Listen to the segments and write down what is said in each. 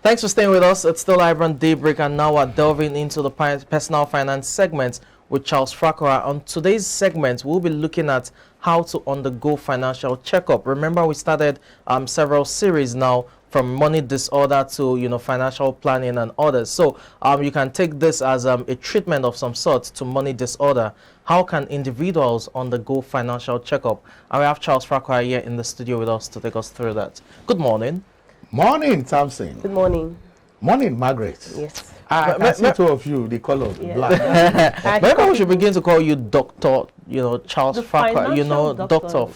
Thanks for staying with us. It's still iBrand Daybreak, and now we're delving into the personal finance segment with Charles Fakora. On today's segment, we'll be looking at how to undergo financial checkup. Remember, we started several series now, from money disorder to financial planning and others. So you can take this as a treatment of some sort to money disorder. How can individuals undergo financial checkup? And we have Charles Fakora here in the studio with us to take us through that. Good morning. Morning, Thompson. Good morning. Morning, Margaret. Yes. I see two of you, the color black. Maybe we should begin to call you Doctor, Charles Fakora, Doctor of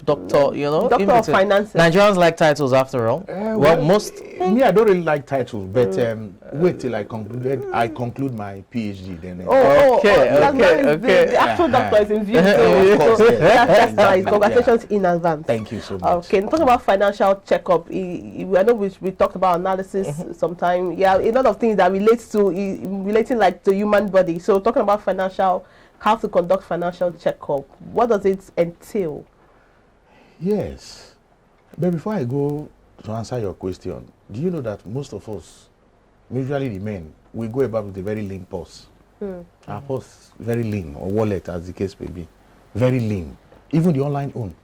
Finances. Nigerians like titles after all. Me, I don't really like titles, but wait till I conclude my PhD then. Okay. The actual doctor is in view. Of course, That's nice. Congratulations in advance. Thank you so much. Okay, talking about financial checkup, I know we talked about analysis sometime. Yeah, a lot of things that relating like the human body. So talking about how to conduct financial checkup, what does it entail? Yes, but before I go to answer your question, do you know that most of us, usually the men, we go about with a very lean purse. Our purse very lean, or wallet as the case may be, very lean. Even the online own,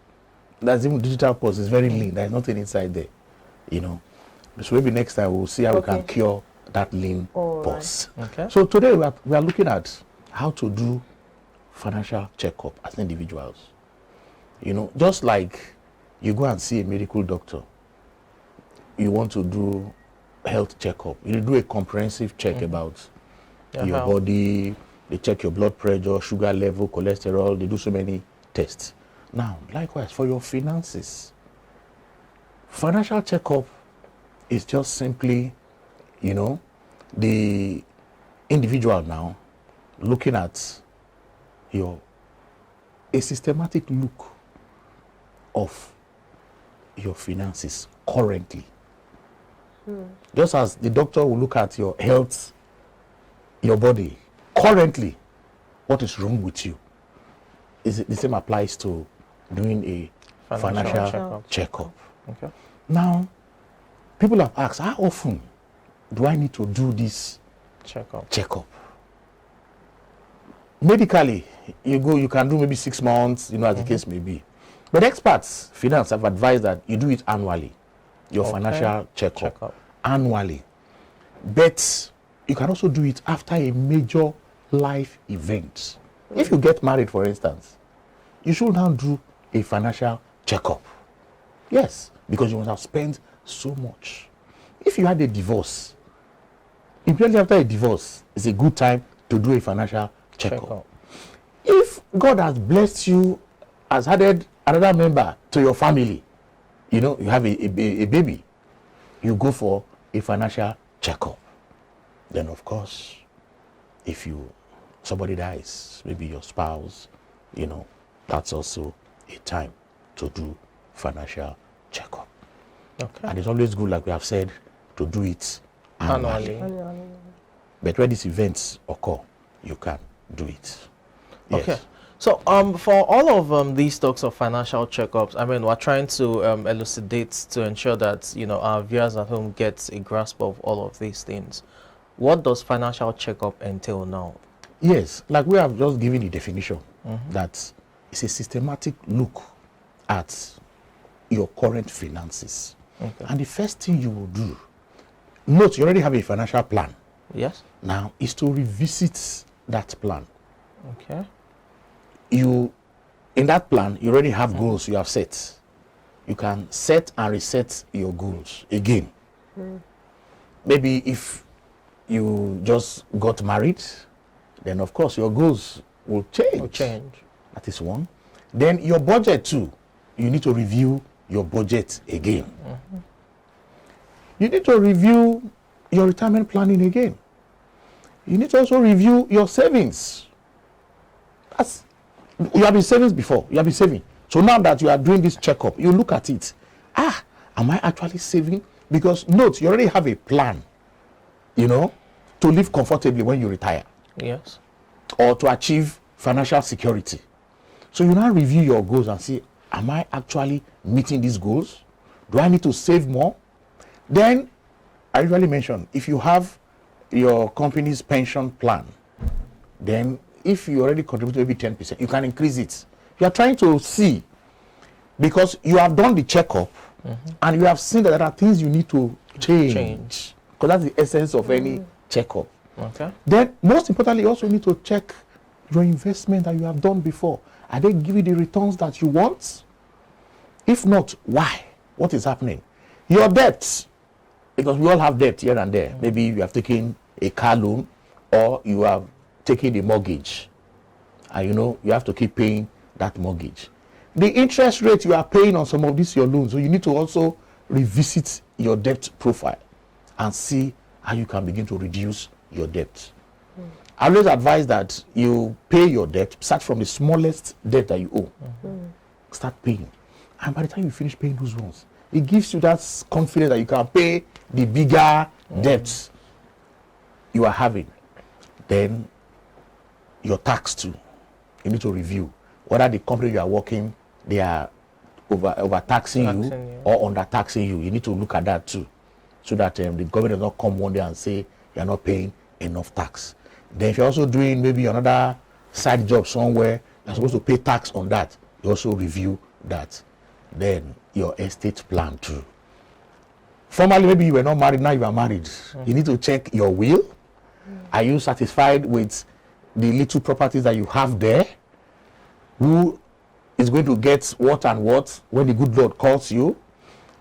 that's even digital purse is very lean. There's nothing inside there, So maybe next time we'll see how we can cure that lean purse. Okay. So today we are looking at how to do financial checkup as individuals. Just like you go and see a medical doctor, you want to do health checkup. You do a comprehensive check about your body. They check your blood pressure, sugar level, cholesterol. They do so many tests. Now, likewise, for your finances, financial checkup is just simply, the individual now looking at a systematic look of your finances currently. Just as the doctor will look at your health, your body currently, what is wrong with you. The same applies to doing a financial checkup. Okay. Now, people have asked, how often do I need to do this checkup? Medically, you can do maybe 6 months, as the case may be. But experts, finance, have advised that you do it annually, your financial checkup annually. But you can also do it after a major life event. If you get married, for instance, you should now do a financial checkup. Yes, because you must have spent so much. If you had a divorce, immediately after a divorce, it's a good time to do a financial checkup. If God has blessed you, has added another member to your family, you have a baby, you go for a financial checkup. Then, of course, if somebody dies, maybe your spouse, that's also a time to do financial checkup. Okay. And it's always good, like we have said, to do it annually. But when these events occur, you can do it. Yes. Okay. So for all of these talks of financial checkups, we're trying to elucidate to ensure that our viewers at home get a grasp of all of these things. What does financial checkup entail now? Yes, like we have just given the definition, that it's a systematic look at your current finances. Okay. And the first thing you will do, note you already have a financial plan. Yes. Now is to revisit that plan. Okay. In that plan, you already have goals you have set. You can set and reset your goals again. Maybe if you just got married, then of course your goals will change. That is one. Then your budget too. You need to review your budget again. You need to review your retirement planning again. You need to also review your savings. You have been saving before. You have been saving. So now that you are doing this checkup, you look at it. Am I actually saving? Because note, you already have a plan, to live comfortably when you retire. Yes. Or to achieve financial security. So you now review your goals and see, am I actually meeting these goals? Do I need to save more? Then I usually mention, if you have your company's pension plan, then if you already contribute maybe 10%, you can increase it. You are trying to see, because you have done the checkup and you have seen that there are things you need to change. Because that's the essence of any checkup. Okay. Then, most importantly, you also need to check your investment that you have done before. Are they giving you the returns that you want? If not, why? What is happening? Your debts, because we all have debt here and there. Maybe you have taken a car loan or you have taken a mortgage. And you have to keep paying that mortgage. The interest rate you are paying on some of these your loans, so you need to also revisit your debt profile and see how you can begin to reduce your debt. I always advise that you pay your debt, start from the smallest debt that you owe. Start paying. And by the time you finish paying those ones, it gives you that confidence that you can pay the bigger debts you are having. Then your tax too. You need to review whether the company you are working, they are overtaxing you or undertaxing you. You need to look at that too, so that the government does not come one day and say you are not paying enough tax. Then if you're also doing maybe another side job somewhere, you're supposed to pay tax on that. You also review that. Then your estate plan too. Formerly, maybe you were not married, now you are married. You need to check your will. Are you satisfied with the little properties that you have there? Who is going to get what and what when the good Lord calls you?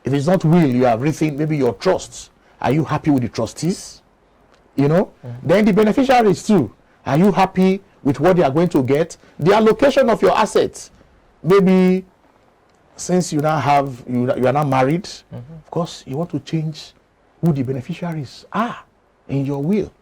If it's not will, you have written maybe your trusts. Are you happy with the trustees? Then the beneficiaries too. Are you happy with what they are going to get? The allocation of your assets. Maybe since you are now married, of course you want to change who the beneficiaries are in your will.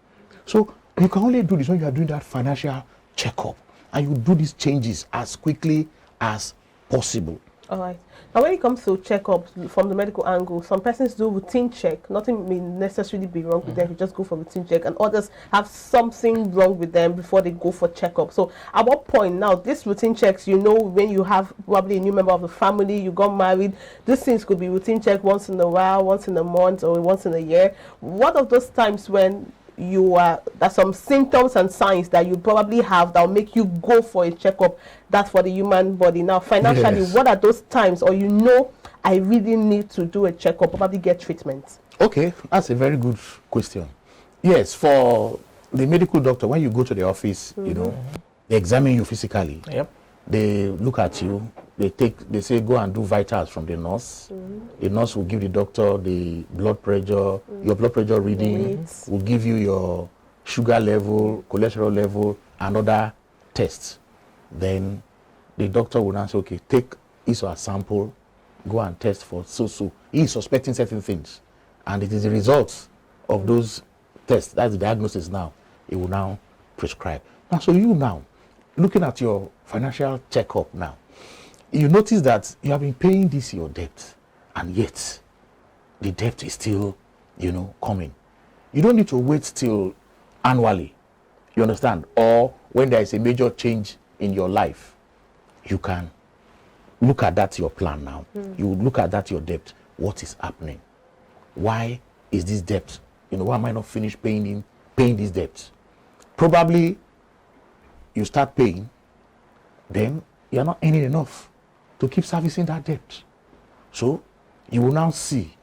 So you can only do this when you are doing that financial checkup, and you do these changes as quickly as possible. All right. Now, when it comes to checkups from the medical angle, some persons do routine check. Nothing may necessarily be wrong with them. You just go for routine check, and others have something wrong with them before they go for checkup. So, at what point now, these routine checks, when you have probably a new member of the family, you got married, these things could be routine check once in a while, once in a month, or once in a year. What of those times when there's some symptoms and signs that you probably have that will make you go for a checkup? That's for the human body. Now, financially, what are those times, or I really need to do a checkup, probably get treatment? Okay, that's a very good question. Yes, for the medical doctor, when you go to the office, they examine you physically. Yep. They look at you. They say go and do vitals from the nurse. The nurse will give the doctor the blood pressure, your blood pressure reading, will give you your sugar level, cholesterol level, and other tests. Then the doctor will now say, okay, take his or her sample, go and test for so. He is suspecting certain things, and it is the results of those tests, that's the diagnosis now, he will now prescribe. Now, so you now, looking at your financial checkup now, you notice that you have been paying this your debt, and yet the debt is still, coming. You don't need to wait till annually, you understand, or when there is a major change in your life. You can look at that your plan now. You look at that your debt. What is happening? Why is this debt? Why am I not finished paying this debt? Probably you start paying, then you are not earning enough to keep servicing that debt. So you will now see,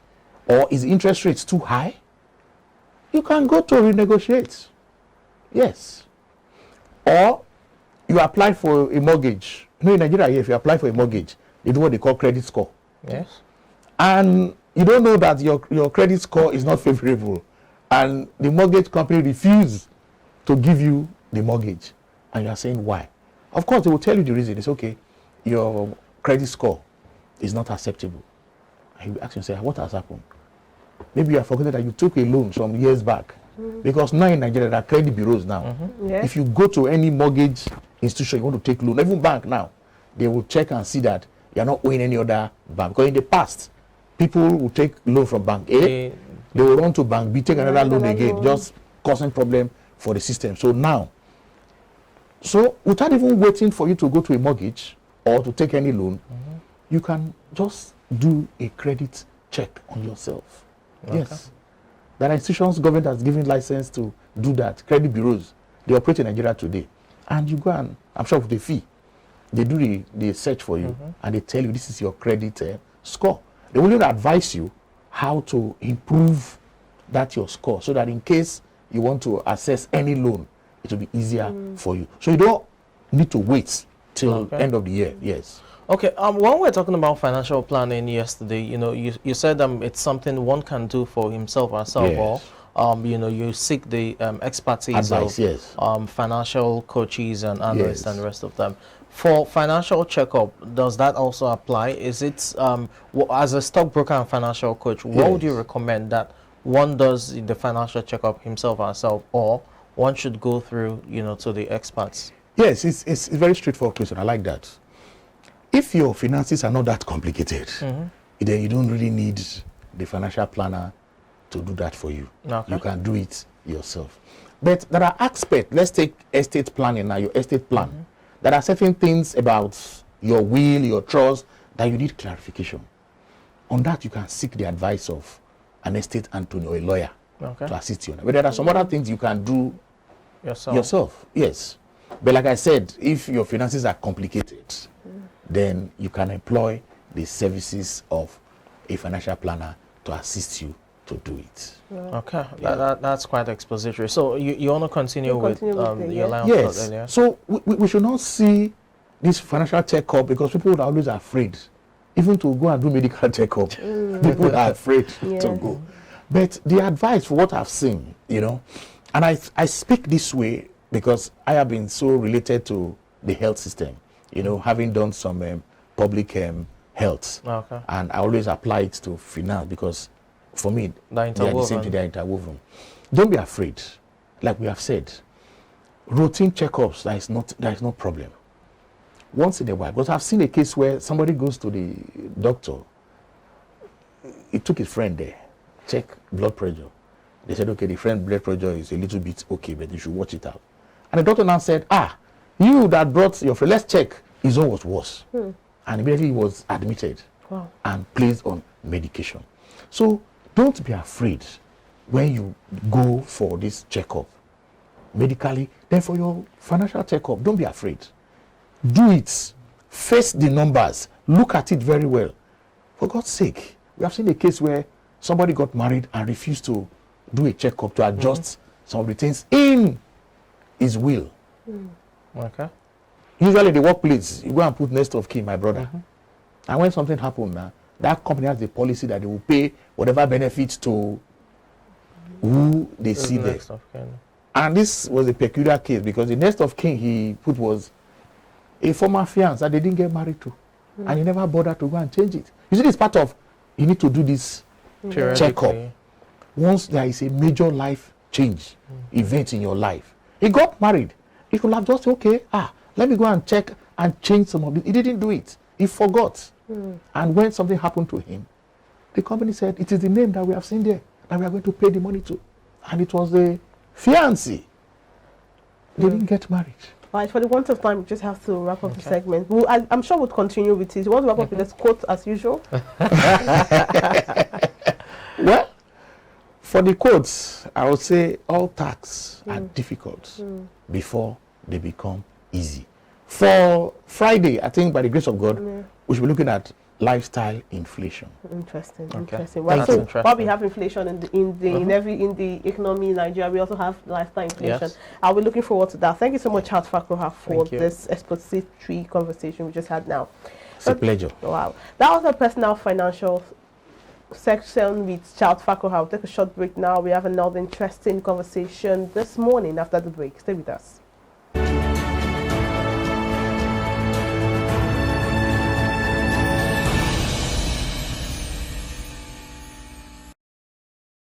or is interest rates too high? You can go to renegotiate. Yes. Or you apply for a mortgage. In Nigeria here, if you apply for a mortgage, they do what they call credit score. Yes. And you don't know that your credit score is not favorable, and the mortgage company refuses to give you the mortgage, and you are saying why. Of course, they will tell you the reason. It's okay, your credit score is not acceptable. And you ask yourself, what has happened? Maybe you have forgotten that you took a loan some years back. Because now in Nigeria, there are credit bureaus now. If you go to any mortgage institution, you want to take loan, even bank now, they will check and see that you are not owing any other bank. Because in the past, people will take loan from bank A, they will run to bank B, take another loan again, just causing problem for the system. So now, without even waiting for you to go to a mortgage or to take any loan, you can just do a credit check on yourself. Okay. Yes. There are institutions government has given license to do that. Credit bureaus, they operate in Nigeria today. And you go and, I'm sure with the fee, they do the search for you and they tell you this is your credit score. They will even advise you how to improve that your score so that in case you want to access any loan, it will be easier for you. So you don't need to wait till end of the year. Yes. Okay, when we're talking about financial planning yesterday, you said it's something one can do for himself or herself, Yes. or you seek the expertise Advice, of yes. financial coaches and analysts Yes. and the rest of them. For financial checkup, does that also apply? Is it as a stockbroker and financial coach, what would you Yes. recommend that one does the financial checkup himself or herself, or one should go through to the experts? Yes, it's a very straightforward question. I like that. If your finances are not that complicated, then you don't really need the financial planner to do that for you. Okay. You can do it yourself. But there are aspects. Let's take estate planning now, your estate plan. There are certain things about your will, your trust, that you need clarification. On that, you can seek the advice of an estate attorney or a lawyer to assist you. But there are some other things you can do yourself. Yes. But like I said, if your finances are complicated, then you can employ the services of a financial planner to assist you to do it. Okay, that's quite expository. So you want to continue with your line of thought Yes. earlier? So we should not see this financial checkup because people are always afraid. Even to go and do medical checkup, people are afraid to go. But the advice for what I've seen, and I speak this way because I have been so related to the health system, having done some public health. Okay. And I always apply it to finance because for me, they are the same thing, they are interwoven. Don't be afraid. Like we have said, routine checkups, there is no problem. Once in a while, because I've seen a case where somebody goes to the doctor, he took his friend there, check blood pressure. They said, okay, the friend blood pressure is a little bit okay, but you should watch it out. And the doctor now said, you that brought your friend, let's check. His own was worse. And immediately he was admitted and placed on medication. So don't be afraid when you go for this checkup medically. Then for your financial checkup, don't be afraid. Do it. Face the numbers. Look at it very well. For God's sake, we have seen a case where somebody got married and refused to do a checkup to adjust some of the things in his will. Okay. Usually the workplace, you go and put next of kin, my brother. And when something happened now, that company has the policy that they will pay whatever benefits to who they see there. And this was a peculiar case because the next of kin he put was a former fiancé that they didn't get married to. And he never bothered to go and change it. You see, this part of, you need to do this checkup. Once there is a major life change event in your life. He got married. He could have just said, okay, let me go and check and change some of it. He didn't do it. He forgot. And when something happened to him, the company said, it is the name that we have seen there that we are going to pay the money to. And it was the fiancé. They didn't get married. Right, for the want of time, we just have to wrap up the segment. I'm sure we'll continue with it. You want to wrap up with this quote as usual? Well, for the quotes, I would say all tasks are difficult before they become easy. For Friday, I think by the grace of God, we should be looking at lifestyle inflation. Interesting. Well, so while we have inflation in the economy in Nigeria, we also have lifestyle inflation. Yes. I'll be looking forward to that. Thank you so much, Charles Fakroha, for this expository conversation we just had now. It's a pleasure. Wow. That was a personal financial section with Charles Fakroha. We'll take a short break now. We have another interesting conversation this morning after the break. Stay with us.